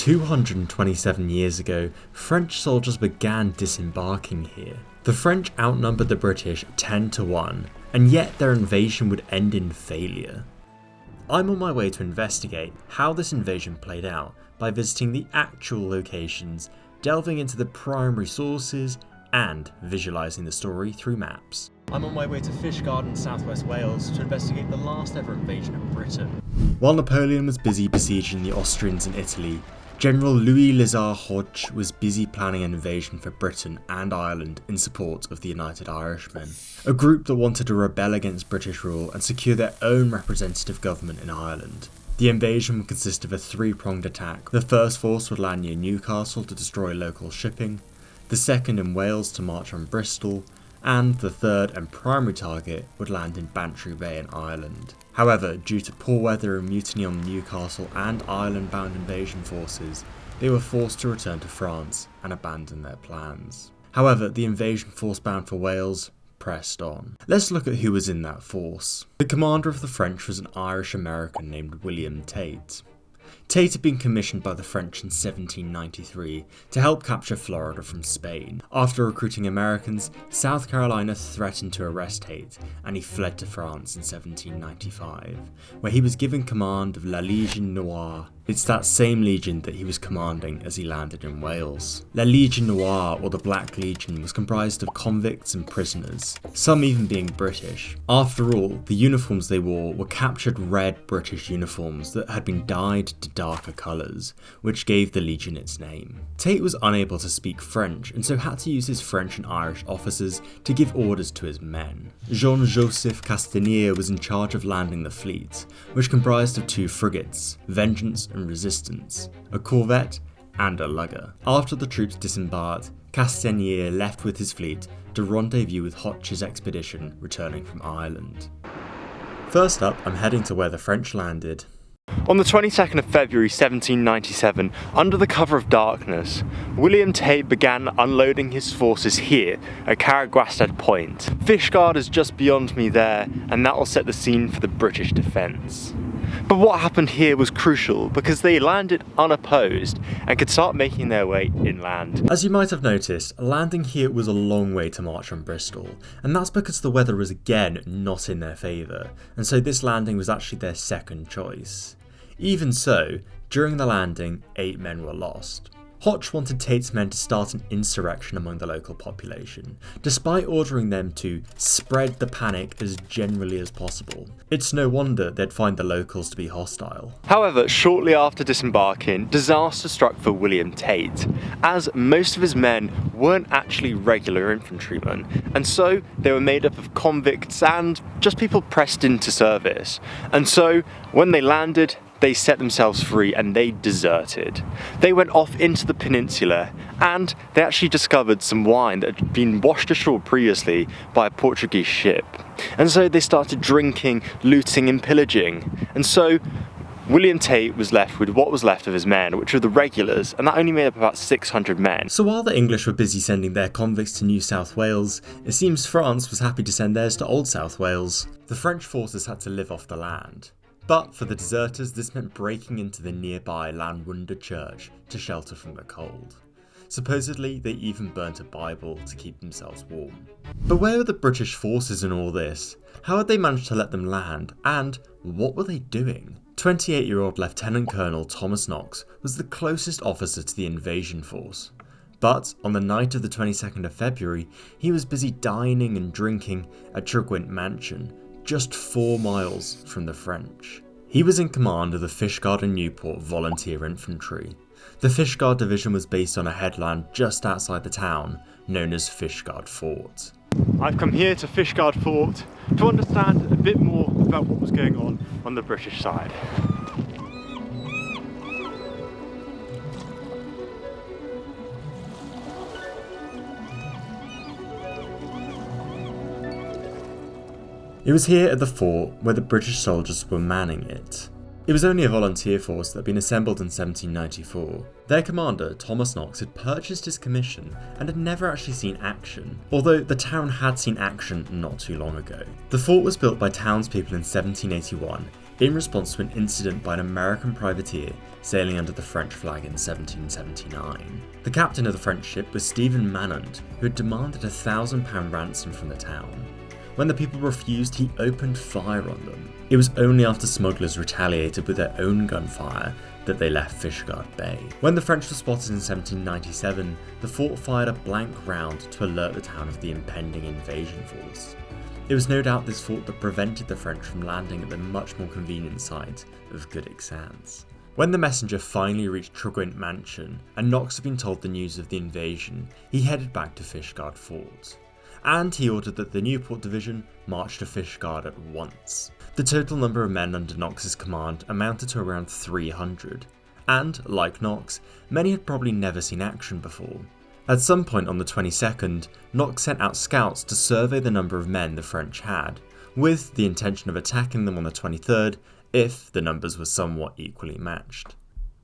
227 years ago, French soldiers began disembarking here. The French outnumbered the British 10-1, and yet their invasion would end in failure. I'm on my way to investigate how this invasion played out by visiting the actual locations, delving into the primary sources, and visualising the story through maps. I'm on my way to Fishguard in southwest Wales to investigate the last ever invasion of Britain. While Napoleon was busy besieging the Austrians in Italy, General Louis Lazare Hoche was busy planning an invasion for Britain and Ireland in support of the United Irishmen, a group that wanted to rebel against British rule and secure their own representative government in Ireland. The invasion would consist of a three-pronged attack. The first force would land near Newcastle to destroy local shipping, the second in Wales to march on Bristol, and the third and primary target would land in Bantry Bay in Ireland. However, due to poor weather and mutiny on the Newcastle and Ireland-bound invasion forces, they were forced to return to France and abandon their plans. However, the invasion force bound for Wales pressed on. Let's look at who was in that force. The commander of the French was an Irish-American named William Tate. Tate had been commissioned by the French in 1793 to help capture Florida from Spain. After recruiting Americans, South Carolina threatened to arrest Tate, and he fled to France in 1795, where he was given command of La Légion Noire. It's that same legion that he was commanding as he landed in Wales. La Légion Noire, or the Black Legion, was comprised of convicts and prisoners, some even being British. After all, the uniforms they wore were captured red British uniforms that had been dyed to darker colours, which gave the legion its name. Tate was unable to speak French and so had to use his French and Irish officers to give orders to his men. Jean-Joseph Castanier was in charge of landing the fleet, which comprised of two frigates, Vengeance and Resistance, a corvette and a lugger. After the troops disembarked, Castanier left with his fleet to rendezvous with Hoche's expedition returning from Ireland. First up, I'm heading to where the French landed. On the 22nd of February 1797, under the cover of darkness, William Tate began unloading his forces here at Carraguastad Point. Fishguard is just beyond me there, and that will set the scene for the British defence. But what happened here was crucial because they landed unopposed and could start making their way inland. As you might have noticed, landing here was a long way to march on Bristol, and that's because the weather was again not in their favour, and so this landing was actually their second choice. Even so, during the landing, 8 men were lost. Hoche wanted Tate's men to start an insurrection among the local population, despite ordering them to spread the panic as generally as possible. It's no wonder they'd find the locals to be hostile. However, shortly after disembarking, disaster struck for William Tate, as most of his men weren't actually regular infantrymen, and so they were made up of convicts and just people pressed into service. And so, when they landed, they set themselves free and they deserted. They went off into the peninsula and they actually discovered some wine that had been washed ashore previously by a Portuguese ship. And so they started drinking, looting and pillaging. And so William Tate was left with what was left of his men, which were the regulars, and that only made up about 600 men. So while the English were busy sending their convicts to New South Wales, it seems France was happy to send theirs to Old South Wales. The French forces had to live off the land. But for the deserters, this meant breaking into the nearby Llanwnder church to shelter from the cold. Supposedly, they even burnt a Bible to keep themselves warm. But where were the British forces in all this? How had they managed to let them land? And what were they doing? 28-year-old Lieutenant Colonel Thomas Knox was the closest officer to the invasion force. But on the night of the 22nd of February, he was busy dining and drinking at Trugwynt Mansion, just 4 miles from the French. He was in command of the Fishguard and Newport Volunteer Infantry. The Fishguard division was based on a headland just outside the town, known as Fishguard Fort. I've come here to Fishguard Fort to understand a bit more about what was going on the British side. It was here at the fort where the British soldiers were manning it. It was only a volunteer force that had been assembled in 1794. Their commander, Thomas Knox, had purchased his commission and had never actually seen action, although the town had seen action not too long ago. The fort was built by townspeople in 1781, in response to an incident by an American privateer sailing under the French flag in 1779. The captain of the French ship was Stephen Manant, who had demanded £1,000 ransom from the town. When the people refused, he opened fire on them. It was only after smugglers retaliated with their own gunfire that they left Fishguard Bay. When the French were spotted in 1797, the fort fired a blank round to alert the town of the impending invasion force. It was no doubt this fort that prevented the French from landing at the much more convenient site of Goodwick Sands. When the messenger finally reached Tregwint Mansion, and Knox had been told the news of the invasion, he headed back to Fishguard Fort. And he ordered that the Newport Division march to Fishguard at once. The total number of men under Knox's command amounted to around 300, and, like Knox, many had probably never seen action before. At some point on the 22nd, Knox sent out scouts to survey the number of men the French had, with the intention of attacking them on the 23rd if the numbers were somewhat equally matched.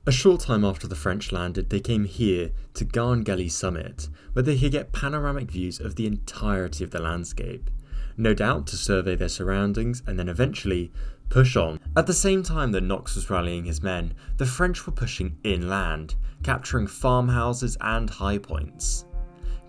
A short time after the French landed, they came here to Garngelly Summit, where they could get panoramic views of the entirety of the landscape, no doubt to survey their surroundings and then eventually push on. At the same time that Knox was rallying his men, the French were pushing inland, capturing farmhouses and high points.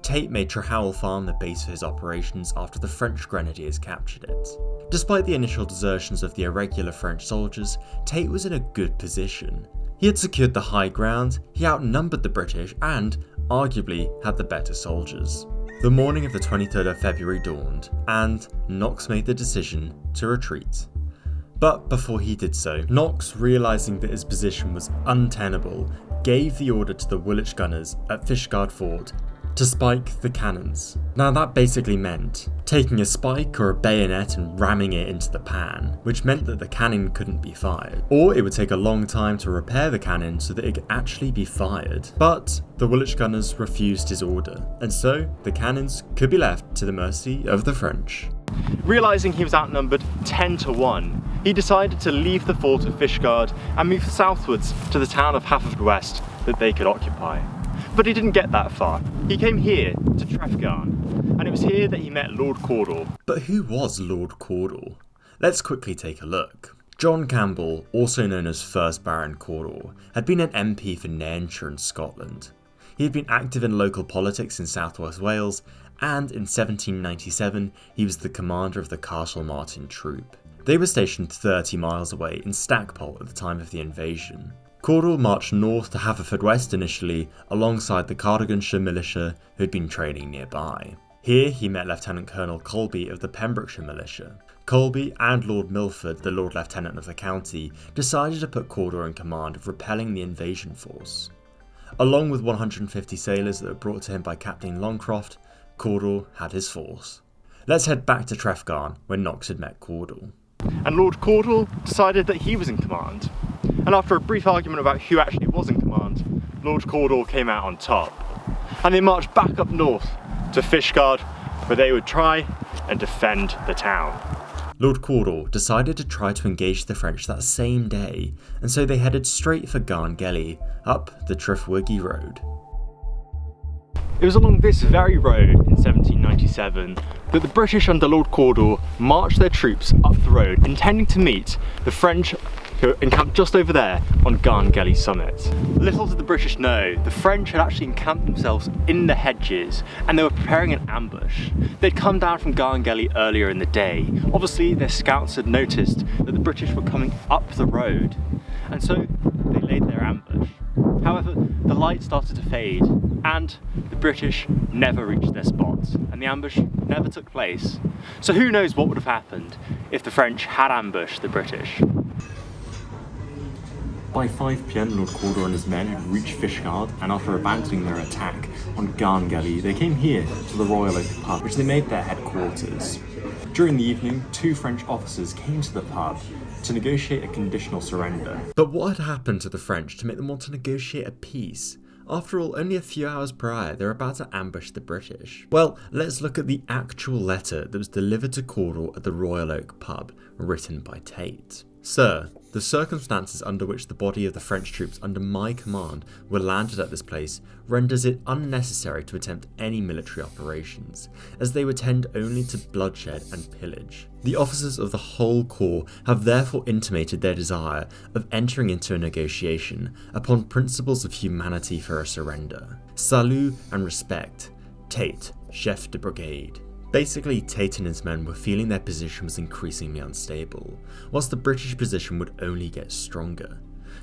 Tate made Trehowell Farm the base for his operations after the French grenadiers captured it. Despite the initial desertions of the irregular French soldiers, Tate was in a good position. He had secured the high ground, he outnumbered the British, and, arguably, had the better soldiers. The morning of the 23rd of February dawned, and Knox made the decision to retreat. But before he did so, Knox, realising that his position was untenable, gave the order to the Woolwich gunners at Fishguard Fort to spike the cannons. Now that basically meant taking a spike or a bayonet and ramming it into the pan, which meant that the cannon couldn't be fired, or it would take a long time to repair the cannon so that it could actually be fired. But the Woolwich gunners refused his order, and so the cannons could be left to the mercy of the French. Realising he was outnumbered 10-1, he decided to leave the fort of Fishguard and move southwards to the town of Haverfordwest that they could occupy. But he didn't get that far. He came here to Trefgarne, and it was here that he met Lord Cawdor. But who was Lord Cawdor? Let's quickly take a look. John Campbell, also known as 1st Baron Cawdor, had been an MP for Nairnshire in Scotland. He had been active in local politics in South West Wales, and in 1797 he was the commander of the Castlemartin troop. They were stationed 30 miles away in Stackpole at the time of the invasion. Cawdor marched north to Haverfordwest initially, alongside the Cardiganshire militia who had been training nearby. Here he met Lieutenant Colonel Colby of the Pembrokeshire militia. Colby and Lord Milford, the Lord Lieutenant of the county, decided to put Cawdor in command of repelling the invasion force. Along with 150 sailors that were brought to him by Captain Longcroft, Cawdor had his force. Let's head back to Trefgarne, where Knox had met Cawdor. And Lord Cawdor decided that he was in command. And after a brief argument about who actually was in command, Lord Cawdor came out on top. And they marched back up north to Fishguard, where they would try and defend the town. Lord Cawdor decided to try to engage the French that same day, and so they headed straight for Garngelly, up the Trefwiggy Road. It was along this very road in 1797 that the British under Lord Cawdor marched their troops up the road, intending to meet the French who encamped just over there on Garngelly Summit. Little did the British know, the French had actually encamped themselves in the hedges and they were preparing an ambush. They'd come down from Garngelly earlier in the day. Obviously their scouts had noticed that the British were coming up the road, and so they laid their ambush. However, the light started to fade and the British never reached their spot, and the ambush never took place. So who knows what would have happened if the French had ambushed the British. By 5 PM, Lord Cawdor and his men had reached Fishguard, and after abandoning their attack on Garngelly, they came here to the Royal Oak pub, which they made their headquarters. During the evening, 2 French officers came to the pub to negotiate a conditional surrender. But what had happened to the French to make them want to negotiate a peace? After all, only a few hours prior, they were about to ambush the British. Well, let's look at the actual letter that was delivered to Cawdor at the Royal Oak pub, written by Tate. Sir, The circumstances under which the body of the French troops under my command were landed at this place renders it unnecessary to attempt any military operations, as they would tend only to bloodshed and pillage. The officers of the whole corps have therefore intimated their desire of entering into a negotiation upon principles of humanity for a surrender. Salut and respect. Tate, Chef de Brigade. Basically, Tate and his men were feeling their position was increasingly unstable, whilst the British position would only get stronger.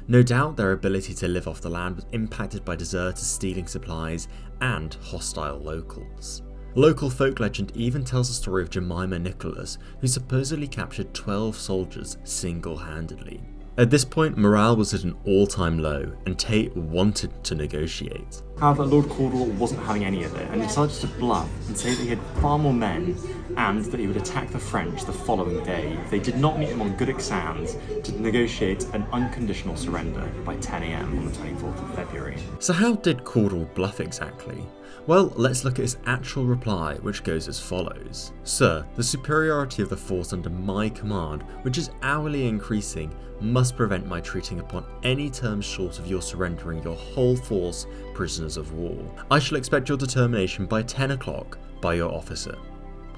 No doubt their ability to live off the land was impacted by deserters stealing supplies and hostile locals. Local folk legend even tells the story of Jemima Nicholas, who supposedly captured 12 soldiers single-handedly. At this point, morale was at an all-time low, and Tate wanted to negotiate. However, Lord Cawdor wasn't having any of it, and decided to bluff and say that he had far more men, and that he would attack the French the following day if they did not meet him on good sands to negotiate an unconditional surrender by 10 AM on the 24th of February. So how did Cawdor bluff exactly? Well, let's look at his actual reply, which goes as follows. Sir, the superiority of the force under my command, which is hourly increasing, must prevent my treating upon any terms short of your surrendering your whole force prisoners of war. I shall expect your determination by 10 o'clock by your officer,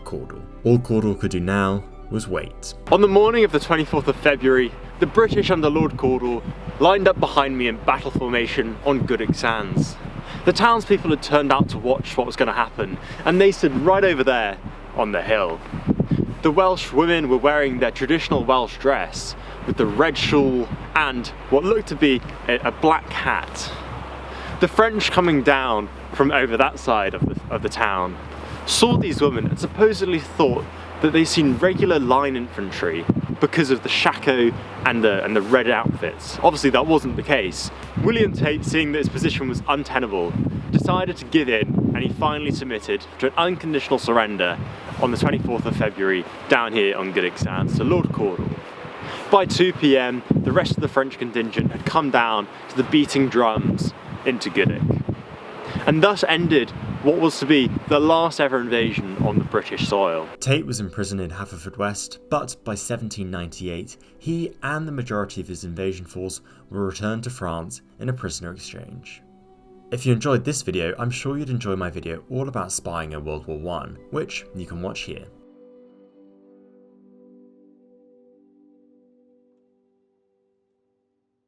Cawdor. All Cawdor could do now was wait. On the morning of the 24th of February, the British under Lord Cawdor lined up behind me in battle formation on Goodwick Sands. The townspeople had turned out to watch what was going to happen, and they stood right over there on the hill. The Welsh women were wearing their traditional Welsh dress with the red shawl and what looked to be a black hat. The French coming down from over that side of the town saw these women and supposedly thought that they'd seen regular line infantry because of the shako and the red outfits. Obviously that wasn't the case. William Tate, seeing that his position was untenable, decided to give in, and he finally submitted to an unconditional surrender on the 24th of February down here on Goodwick Sands to Lord Cawdor. By 2 PM, the rest of the French contingent had come down to the beating drums into Goodwick. And thus ended what was to be the last ever invasion on the British soil. Tate was imprisoned in Haverfordwest, but by 1798, he and the majority of his invasion force were returned to France in a prisoner exchange. If you enjoyed this video, I'm sure you'd enjoy my video all about spying in World War I, which you can watch here.